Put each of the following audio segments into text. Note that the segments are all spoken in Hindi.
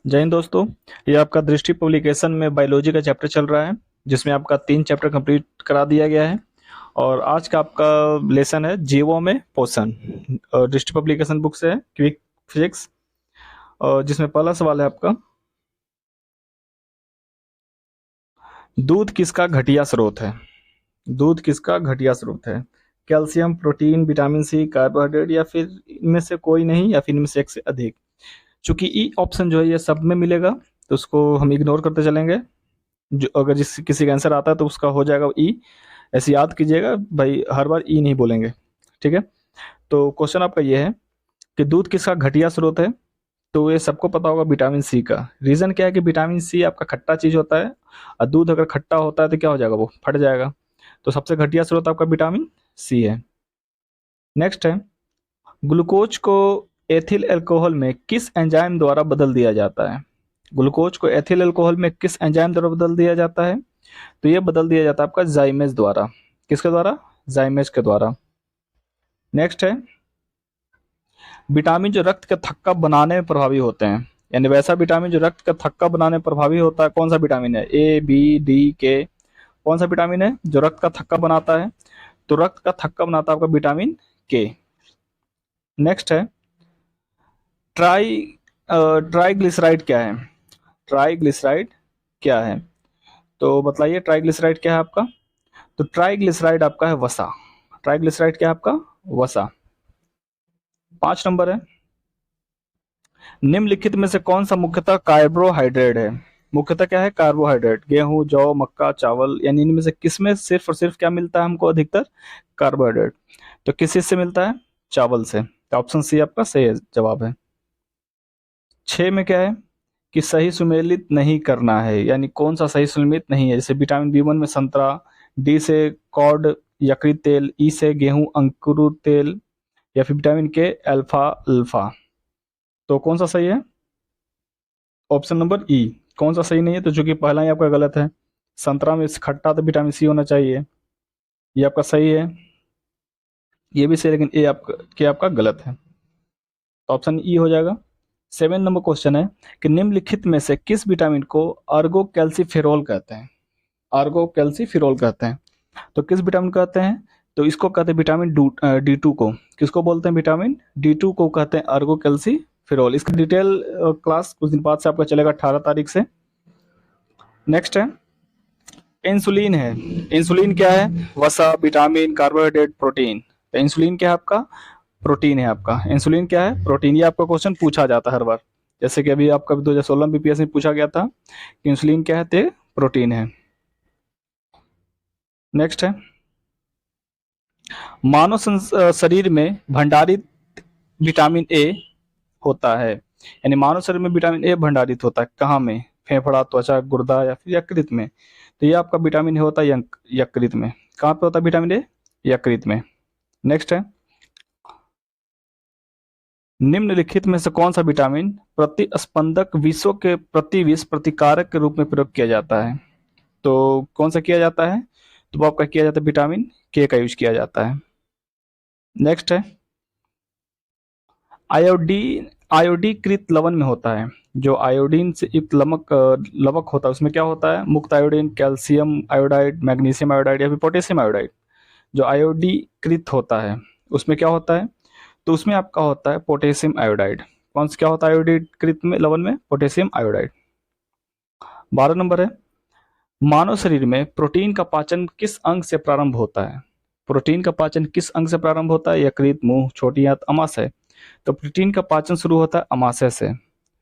जय हिंद दोस्तों। ये आपका दृष्टि पब्लिकेशन में बायोलॉजी का चैप्टर चल रहा है, जिसमें आपका 3 चैप्टर कंप्लीट करा दिया गया है। और आज का आपका लेसन है जीवों में पोषण। और दृष्टि पब्लिकेशन बुक से है क्विक फिजिक्स, और जिसमें पहला सवाल है आपका, दूध किसका घटिया स्रोत है? दूध किसका घटिया स्रोत है? Calcium, protein, vitamin C, carbohydrate, या फिर इनमें से कोई नहीं, या फिर इनमें से एक से अधिक। चूंकि ई ऑप्शन जो है ये सब में मिलेगा, तो उसको हम इग्नोर करते चलेंगे। जो अगर जिस किसी का आंसर आता है तो उसका हो जाएगा ई। ऐसे याद कीजिएगा भाई, हर बार ई नहीं बोलेंगे। ठीक है। तो क्वेश्चन आपका ये है कि दूध किसका घटिया स्रोत है। तो ये सबको पता होगा, विटामिन सी का। रीजन क्या है कि विटामिन सी आपका खट्टा चीज होता है, और दूध अगर खट्टा होता है तो क्या हो जाएगा, वो फट जाएगा। तो सबसे घटिया स्रोत आपका विटामिन सी है। नेक्स्ट है, ग्लूकोज को एथिल अल्कोहल में किस एंजाइम द्वारा बदल दिया जाता है? ग्लूकोज को एथिल अल्कोहल में किस एंजाइम द्वारा बदल दिया जाता है? तो ये बदल दिया जाता है आपका जाइमेज द्वारा। किसके द्वारा? जाइमेज के द्वारा। नेक्स्ट है, विटामिन जो रक्त का थक्का बनाने में प्रभावी होते हैं, यानी वैसा विटामिन जो रक्त का थक्का बनाने में प्रभावी होता है, कौन सा विटामिन है? ए, बी, डी, के। कौन सा विटामिन है जो रक्त का थक्का बनाता है? तो रक्त का थक्का बनाता है आपका विटामिन के। नेक्स्ट है, ट्राई ट्राइग्लिसराइड क्या है? ट्राइग्लिसराइड क्या है? तो बतलाइए, ट्राइग्लिसराइड क्या है आपका? तो ट्राइग्लिसराइड आपका है वसा। ट्राइग्लिसराइड क्या है आपका? वसा। 5 नंबर है, निम्नलिखित में से कौन सा मुख्यतः कार्बोहाइड्रेट है? मुख्यतः क्या है? कार्बोहाइड्रेट। गेहूं, जौ, मक्का, चावल, यानी इनमें से किसमें सिर्फ और सिर्फ क्या मिलता है हमको अधिकतर? कार्बोहाइड्रेट। तो किस चीज से मिलता है? चावल से। तो ऑप्शन सी आपका सही जवाब है। 6 में क्या है कि सही सुमेलित नहीं करना है, यानी कौन सा सही सुमेलित नहीं है? जैसे विटामिन बी 1 में संतरा, डी से कॉड यकृत तेल, ई से गेहूं अंकुर तेल, या फिर विटामिन के अल्फा अल्फा। तो कौन सा सही है? ऑप्शन नंबर ई। कौन सा सही नहीं है? तो चूंकि पहला ही आपका गलत है, संतरा में खट्टा तो विटामिन सी होना चाहिए, ये आपका सही है। ये भी सही, लेकिन ए आपका के आपका गलत है, तो ऑप्शन ई हो जाएगा। 7 नंबर क्वेश्चन है कि निम्नलिखित में से किस विटामिन को अर्गो कैल्सीफेरोल कहते हैं? अर्गो कैल्सीफेरोल कहते हैं। तो किस विटामिन कहते हैं? तो इसको कहते हैं विटामिन D2 को। किसको बोलते हैं? विटामिन D2 को कहते हैं अर्गो कैल्सीफेरोल। इसका डिटेल क्लास कुछ दिन बाद से आपका चलेगा, 18 तारीख से। नेक्स्ट है, इंसुलिन है। इंसुलिन क्या है? वसा, विटामिन, कार्बोहाइड्रेट, प्रोटीन। तो इंसुलिन क्या है आपका? प्रोटीन है आपका। इंसुलिन क्या है? प्रोटीन। ये आपका क्वेश्चन पूछा जाता है हर बार, जैसे कि अभी आपका 2016 में बीपीएससी में पूछा गया था कि इंसुलिन क्या है? तो प्रोटीन है। नेक्स्ट है, मानव शरीर में भंडारित विटामिन ए होता है, यानी मानव शरीर में विटामिन ए भंडारित होता है कहाँ में? फेफड़ा, त्वचा, गुर्दा, या फिर यकृत में। तो ये आपका विटामिन ए होता है यकृत में। कहाँ पे होता है विटामिन ए? यकृत में। नेक्स्ट है, निम्नलिखित में से कौन सा विटामिन प्रतिस्पंदक विषों के प्रति विष प्रतिकारक के रूप में प्रयोग किया जाता है? तो कौन सा किया जाता है? तो वो आपका किया जाता है विटामिन के का यूज किया जाता है। नेक्स्ट है, आयोडीन आयोडीकृत लवण में होता है, जो आयोडीन से युक्त लवक होता है, उसमें क्या होता है? मुक्त iodine, calcium iodide, magnesium iodide, या फिर पोटेशियम आयोडाइड। जो आयोडीकृत होता है उसमें क्या होता है? तो उसमें आपका होता है पोटेशियम आयोडाइड। कौन सा क्या होता है आयोडीकृत में लवण में? Potassium iodide. 12 नंबर है, मानव शरीर में प्रोटीन का पाचन किस अंग से प्रारंभ होता है? प्रोटीन का पाचन किस अंग से प्रारंभ होता है? यकृत, मुंह, छोटी आंत, अमाशय। तो प्रोटीन का पाचन शुरू होता है अमाशय से।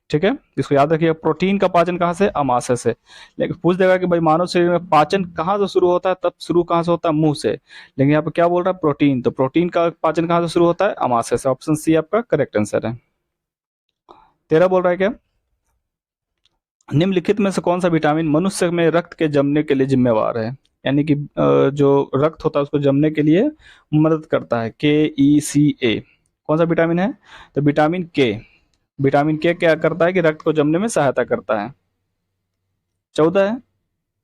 ठीक है, इसको याद रखिएगा, प्रोटीन का पाचन कहाँ से? अमाशय से। लेकिन पूछ देगा कि भाई मानव शरीर में पाचन कहाँ से शुरू होता है, तब शुरू कहाँ से होता है? मुंह से। लेकिन यहाँ पे क्या बोल रहा है? प्रोटीन। तो प्रोटीन का पाचन कहाँ से शुरू होता है? अमाशय से। ऑप्शन सी आपका करेक्ट आंसर है। 13 बोल रहा है क्या, निम्नलिखित में से कौन सा विटामिन मनुष्य में रक्त के जमने के लिए जिम्मेवार है? यानी कि जो रक्त होता है उसको जमने के लिए मदद करता है। KECA। कौन सा विटामिन है? तो विटामिन के। विटामिन के क्या करता है कि रक्त को जमने में सहायता करता है। 14 है,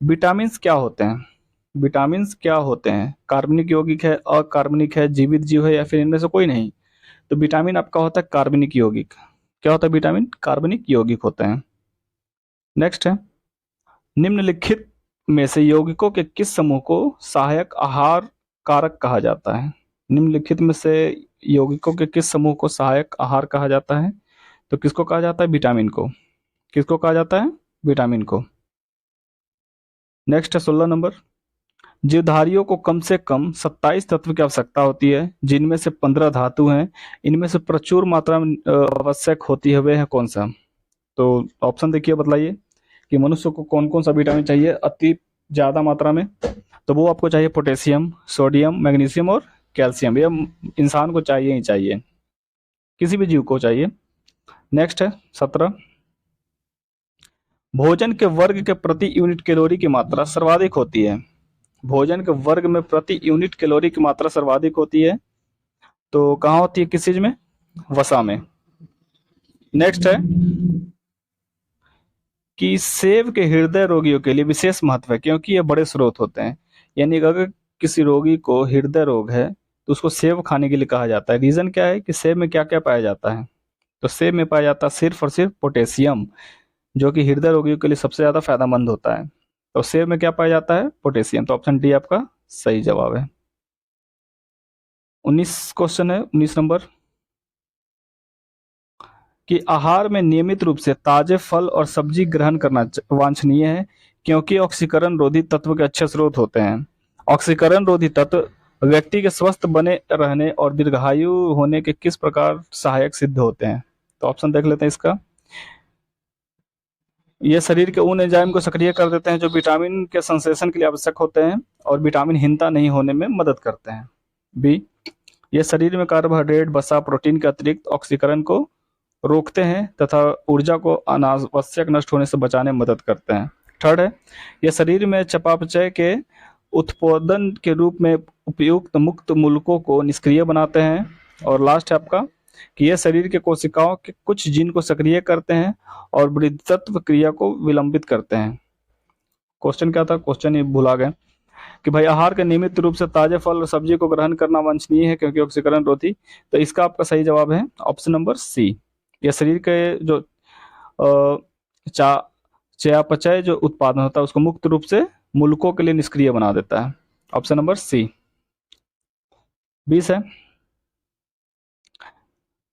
विटामिन क्या होते हैं? विटामिन क्या होते हैं? कार्बनिक यौगिक है, अकार्बनिक है, जीवित जीव है, या फिर इनमें से कोई नहीं? तो विटामिन आपका होता है कार्बनिक यौगिक। क्या होता है विटामिन? कार्बनिक यौगिक होते हैं। नेक्स्ट है, निम्नलिखित में से यौगिकों के किस समूह को सहायक आहार कारक कहा जाता है? निम्नलिखित में से यौगिकों के किस समूह को सहायक आहार कहा जाता है? तो किसको कहा जाता है? विटामिन को। किसको कहा जाता है? विटामिन को। नेक्स्ट है 16 नंबर, जीवधारियों को कम से कम 27 तत्व की आवश्यकता होती है, जिनमें से 15 धातु हैं। इनमें से प्रचुर मात्रा में आवश्यक होती है, वे है कौन सा? तो ऑप्शन देखिए, बताइए कि मनुष्य को कौन कौन सा विटामिन चाहिए अति ज़्यादा मात्रा में। तो वो आपको चाहिए पोटेशियम, सोडियम, मैग्नीशियम और कैल्शियम। ये इंसान को चाहिए ही चाहिए, किसी भी जीव को चाहिए। नेक्स्ट है 17, भोजन के वर्ग के प्रति यूनिट कैलोरी की मात्रा सर्वाधिक होती है। भोजन के वर्ग में प्रति यूनिट कैलोरी की मात्रा सर्वाधिक होती है, तो कहाँ होती है? किस चीज में? वसा में। नेक्स्ट है कि सेब के हृदय रोगियों के लिए विशेष महत्व है, क्योंकि ये बड़े स्रोत होते हैं। यानी कि अगर किसी रोगी को हृदय रोग है तो उसको सेब खाने के लिए कहा जाता है। रीजन क्या है कि सेब में क्या क्या पाया जाता है? तो सेब में पाया जाता है सिर्फ और सिर्फ पोटेशियम, जो कि हृदय रोगियों के लिए सबसे ज्यादा फायदेमंद होता है। तो सेब में क्या पाया जाता है? पोटेशियम। तो ऑप्शन डी आपका सही जवाब है। 19 क्वेश्चन है, 19 नंबर, कि आहार में नियमित रूप से ताजे फल और सब्जी ग्रहण करना वांछनीय है, क्योंकि ऑक्सीकरण रोधी तत्व के अच्छे स्रोत होते हैं। ऑक्सीकरण रोधी तत्व व्यक्ति के स्वस्थ बने रहने और दीर्घायु होने के किस प्रकार सहायक सिद्ध होते हैं? तो ऑप्शन देख लेते हैं इसका। ये शरीर के उन एंजाइम को सक्रिय कर देते हैं जो विटामिन के संश्लेषण के लिए आवश्यक होते हैं और विटामिन हीनता नहीं होने में मदद करते हैं। बी, ये शरीर में कार्बोहाइड्रेट, वसा, प्रोटीन के अतिरिक्त ऑक्सीकरण को रोकते हैं तथा ऊर्जा को अनावश्यक नष्ट होने से बचाने में मदद करते हैं। थर्ड है, यह शरीर में चयापचय के उत्पादन के रूप में उपयुक्त मुक्त मूलकों को निष्क्रिय बनाते हैं। और लास्ट है आपका कि यह शरीर के कोशिकाओं के कुछ जीन को सक्रिय करते हैं और वृद्धत्व क्रिया को विलंबित करते हैं। क्वेश्चन क्या था? क्वेश्चन ये भुला गए कि भाई आहार के नियमित रूप से ताजे फल और सब्जी को ग्रहण करना वांछनीय है, क्योंकि ऑक्सीकरण रोधी। तो इसका आपका सही जवाब है ऑप्शन नंबर सी। यह शरीर के जो चयापचय जो उत्पादन होता है उसको मुक्त रूप से मूलकों के लिए निष्क्रिय बना देता है। Option number C. 20 है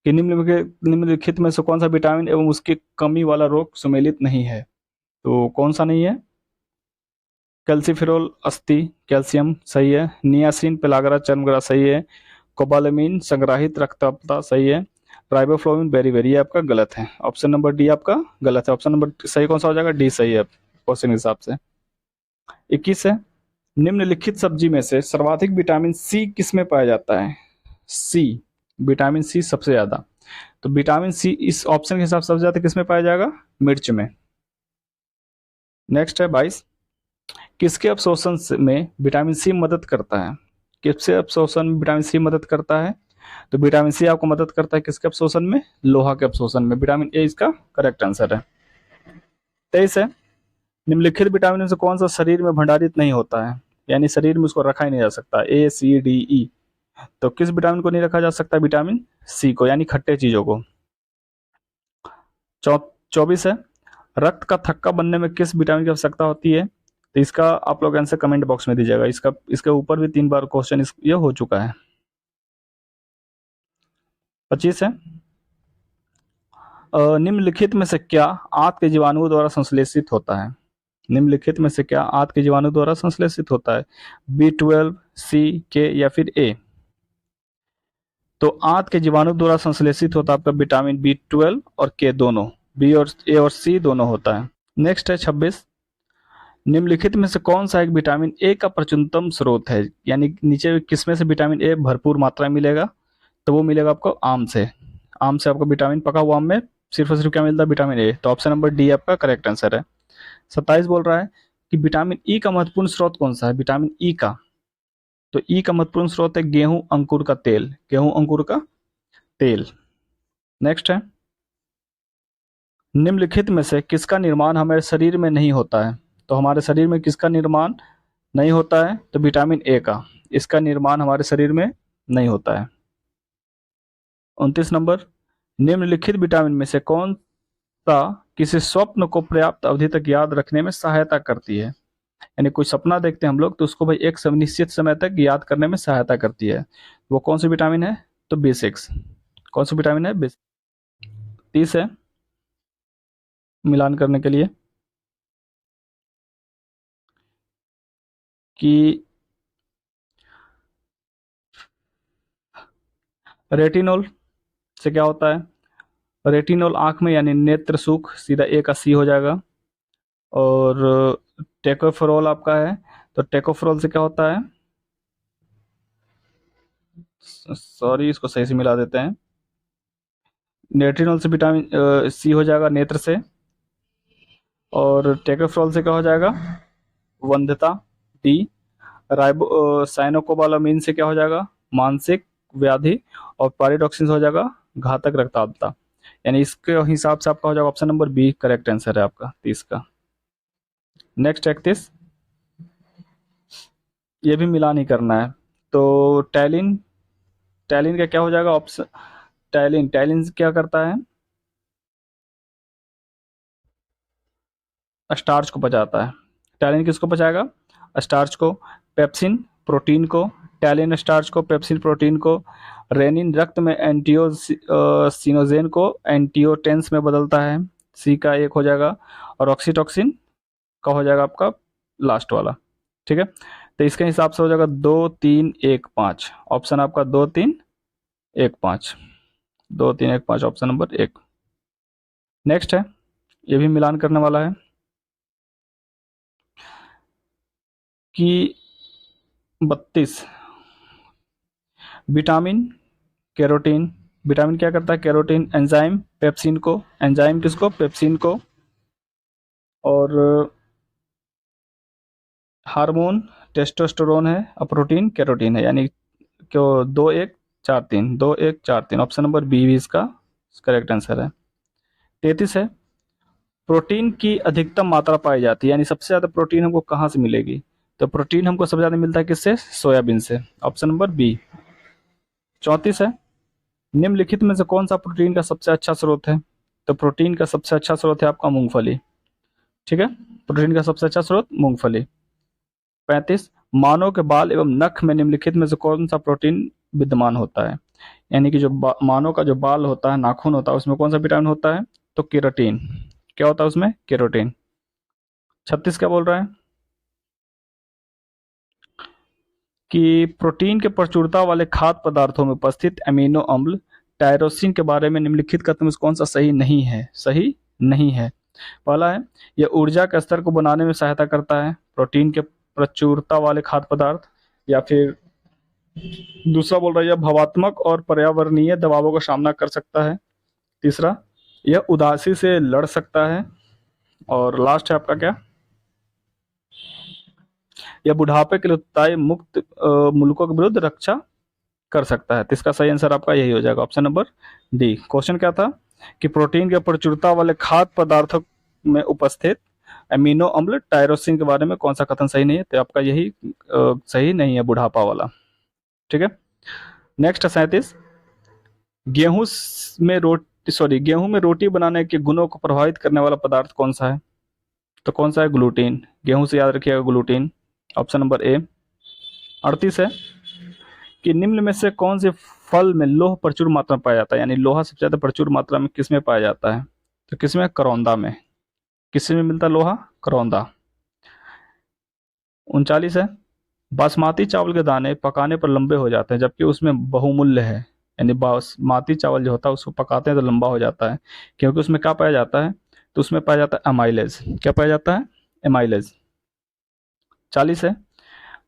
कि निम्नलिखित में से कौन सा विटामिन एवं उसकी कमी वाला रोग सुमेलित नहीं है? तो कौन सा नहीं है? कैल्सीफेरोल अस्थि कैल्शियम सही है, नियासिन पेलाग्रा चर्मग्रा सही है, कोबालामिन संग्राहित रक्तदाब्यता सही है, राइबोफ्लोविन बेरी आपका गलत है। ऑप्शन नंबर डी आपका गलत है। ऑप्शन नंबर सही कौन सा हो जाएगा? डी सही है क्वेश्चन के हिसाब से। 21 है, निम्नलिखित सब्जी में से सर्वाधिक विटामिन सी किस में पाया जाता है? सी, विटामिन सी सबसे ज्यादा। तो विटामिन सी इस ऑप्शन के हिसाब से सबसे ज्यादा किस में पाया जाएगा? मिर्च में। नेक्स्ट है 22, किसके अवशोषण में विटामिन सी मदद करता है? किसके अवशोषण में विटामिन सी मदद करता है? तो विटामिन सी आपको मदद करता है किसके अवशोषण में? लोहा के अवशोषण में। विटामिन ए इसका करेक्ट आंसर है। 23 है, निम्नलिखित विटामिन में से कौन सा शरीर में भंडारित नहीं होता है, यानी शरीर में उसको रखा ही नहीं जा सकता? ए, सी, डी, ई। तो किस विटामिन को नहीं रखा जा सकता? विटामिन सी को, यानी खट्टे चीजों को। 24 है, रक्त का थक्का बनने में किस विटामिन की आवश्यकता होती है? तो इसका आप लोग आंसर कमेंट बॉक्स में दीजिएगा। इसके ऊपर भी 3 बार क्वेश्चन ये हो चुका है। 25 है, निम्नलिखित में से क्या आंत के जीवाणुओं द्वारा संश्लेषित होता है? निम्नलिखित में से क्या आंत के जीवाणु द्वारा संश्लेषित होता है? B12, C, K या फिर A? तो आंत के जीवाणु द्वारा संश्लेषित होता है आपका विटामिन B12 और K दोनों, B और A और C दोनों होता है। नेक्स्ट है 26, निम्नलिखित में से कौन सा एक विटामिन ए का प्रचुरतम स्रोत है? यानी नीचे किसमें से विटामिन ए भरपूर मात्रा में मिलेगा? तो वो मिलेगा आपको आम से। आम से आपको विटामिन, पका हुआ आम में सिर्फ और सिर्फ क्या मिलता है? Vitamin A. तो ऑप्शन नंबर डी आपका करेक्ट आंसर है। 27 बोल रहा है कि विटामिन ई का महत्वपूर्ण स्रोत कौन सा है? विटामिन ई का, तो ई का महत्वपूर्ण स्रोत है गेहूं अंकुर का तेल। गेहूं अंकुर का तेल। नेक्स्ट है, निम्नलिखित में से किसका निर्माण हमारे शरीर में नहीं होता है? तो हमारे शरीर में किसका निर्माण नहीं होता है? तो विटामिन ए का, इसका निर्माण हमारे शरीर में नहीं होता है। 29 नंबर, निम्नलिखित विटामिन में से कौन किसी स्वप्न को पर्याप्त अवधि तक याद रखने में सहायता करती है। यानी कोई सपना देखते हैं हम लोग तो उसको भाई एक निश्चित समय तक याद करने में सहायता करती है। वो कौन सी विटामिन है? तो B6। कौन सी विटामिन है? B6। 30 है मिलान करने के लिए कि रेटिनॉल से क्या होता है? रेटिनॉल आंख में यानी नेत्र सुख, सीधा ए का सी हो जाएगा। और टेकोफेरोल आपका है, तो टेकोफेरोल से क्या होता है? सॉरी, इसको सही से मिला देते हैं। रेटिनॉल से विटामिन सी हो जाएगा नेत्र से, और टेकोफेरोल से क्या हो जाएगा? वंध्यता डी। राइबो साइनोकोबालामिन से क्या हो जाएगा? मानसिक व्याधि। और पारिडॉक्सिन से हो जाएगा घातक रक्ताल्पता। यानी इसके हिसाब से आपका हो जाएगा option number B correct answer है आपका 30 का। नेक्स्ट 31, ये भी मिलान ही करना है। तो टैलिन, टैलिन का क्या हो जाएगा ऑप्शन? टैलिन, टैलिन क्या करता है? स्टार्च को पचाता है। टैलिन किसको पचाएगा? स्टार्च को। पेप्सिन प्रोटीन को, टैलिन स्टार्च को, पेप्सिन प्रोटीन को। रेनिन रक्त में एंटियोसिनोजेन को एंटियोटेंस में बदलता है, सी का एक हो जाएगा। और ऑक्सीटॉक्सिन का हो जाएगा आपका लास्ट वाला। ठीक है, तो इसके हिसाब से हो जाएगा 2 3 1 5। ऑप्शन आपका 2 3 1 5, 2 3 1 5 ऑप्शन नंबर 1। नेक्स्ट है, ये भी मिलान करने वाला है कि 32 विटामिन कैरोटीन। विटामिन क्या करता है? कैरोटीन एंजाइम पेप्सिन को, एंजाइम किसको? पेप्सिन को। और हार्मोन टेस्टोस्टेरोन है, और प्रोटीन कैरोटीन है। यानी क्यों 2 1 4 3, 2 1 4 3 ऑप्शन नंबर बी भी इसका करेक्ट आंसर है। 33 है, प्रोटीन की अधिकतम मात्रा पाई जाती है, यानी सबसे ज्यादा प्रोटीन हमको कहाँ से मिलेगी? तो प्रोटीन हमको सबसे ज्यादा मिलता है किससे? सोयाबीन से, ऑप्शन नंबर बी। 34 है, निम्नलिखित में से कौन सा प्रोटीन का सबसे अच्छा स्रोत है? तो प्रोटीन का सबसे अच्छा स्रोत है आपका मूंगफली। ठीक है, प्रोटीन का सबसे अच्छा स्रोत मूंगफली। 35, मानव के बाल एवं नख में निम्नलिखित में से कौन सा प्रोटीन विद्यमान होता है? यानी कि जो मानव का जो बाल होता है, नाखून होता है, उसमें कौन सा विटामिन होता है? तो केराटिन। क्या होता है उसमें? केराटिन। 36 क्या बोल रहा है कि प्रोटीन के प्रचुरता वाले खाद्य पदार्थों में उपस्थित अमीनो अम्ल टायरोसिन के बारे में निम्नलिखित कथन में से कौन सा सही नहीं है? सही नहीं है। पहला है, यह ऊर्जा के स्तर को बनाने में सहायता करता है, प्रोटीन के प्रचुरता वाले खाद्य पदार्थ। या फिर दूसरा बोल रहा है, यह भावात्मक और पर्यावरणीय दबावों का सामना कर सकता है। तीसरा, यह उदासी से लड़ सकता है। और लास्ट है आपका क्या? यह बुढ़ापे के लिए उत्तरदायी मुक्त मुल्कों के विरुद्ध रक्षा कर सकता है। तो इसका सही आंसर आपका यही हो जाएगा ऑप्शन नंबर डी। क्वेश्चन क्या था कि प्रोटीन के प्रचुरता वाले खाद्य पदार्थों में उपस्थित अमीनो अम्ल टायरोसिन के बारे में कौन सा कथन सही नहीं है? तो आपका यही सही नहीं है, बुढ़ापा वाला। ठीक है, नेक्स्ट 37, गेहूं गेहूं में रोटी बनाने के गुणों को प्रभावित करने वाला पदार्थ कौन सा है? तो कौन सा है? ग्लूटीन। गेहूं से याद रखिएगा ग्लूटीन, ऑप्शन नंबर ए। 38 है कि निम्न में से कौन से फल में लोह प्रचुर मात्रा में पाया जाता है? यानी लोहा सबसे ज्यादा प्रचुर मात्रा में किस में पाया जाता है? तो किसमें? करौंदा में। किस में मिलता है लोहा? करौंदा। 39 है, बासमती चावल के दाने पकाने पर लंबे हो जाते हैं जबकि उसमें बहुमूल्य है। यानी बासमती चावल जो होता है उसको पकाते हैं तो लंबा हो जाता है, क्योंकि उसमें क्या पाया जाता है? तो उसमें पाया जाता है एमाइलेज। क्या पाया जाता है? एमाइलेज। 40 है,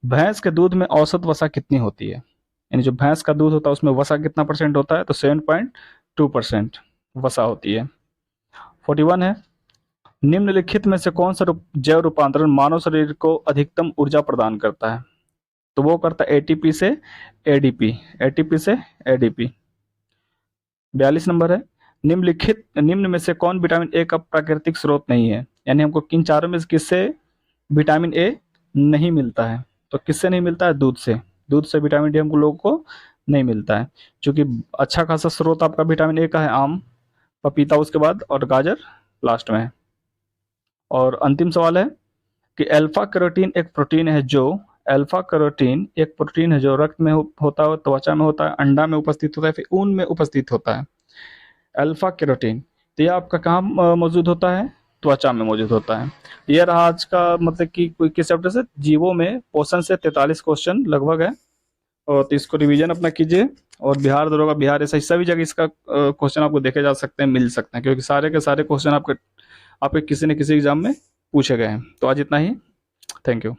भैंस के दूध में औसत वसा कितनी होती है? यानी जो भैंस का दूध होता है उसमें वसा कितना परसेंट होता है? तो 7.2% वसा होती है। 41 है, निम्नलिखित में से कौन सा जैव रूपांतरण मानव शरीर को अधिकतम ऊर्जा प्रदान करता है? तो वो करता है एटीपी से एडीपी, एटीपी से एडीपी। 42 नंबर है, निम्न में से कौन विटामिन ए का प्राकृतिक स्रोत नहीं है? यानी हमको किन चारों में से किससे विटामिन ए नहीं मिलता है? तो किससे नहीं मिलता है? दूध से। दूध से विटामिन डी हम लोगों को नहीं मिलता है, क्योंकि अच्छा खासा स्रोत आपका विटामिन ए का है आम, पपीता उसके बाद, और गाजर लास्ट में है। और अंतिम सवाल है कि अल्फा कैरोटीन एक प्रोटीन है जो अल्फा कैरोटीन एक प्रोटीन है जो रक्त में होता है, त्वचा में होता है, अंडा में उपस्थित होता है, फिर ऊन में उपस्थित होता है। अल्फा कैरोटीन, तो ये आपका कहाँ मौजूद होता है? त्वचा में मौजूद होता है। ये रहा आज का मतलब कि कोई किस चैप्टर से, जीवों में पोषण से 43 क्वेश्चन लगभग है। और तो इसको रिवीजन अपना कीजिए। और बिहार दरोगा, बिहार ऐसा सभी जगह इसका क्वेश्चन आपको देखे जा सकते हैं, मिल सकते हैं, क्योंकि सारे के सारे क्वेश्चन आपके किसी न किसी एग्जाम में पूछे गए हैं। तो आज इतना ही। Thank you.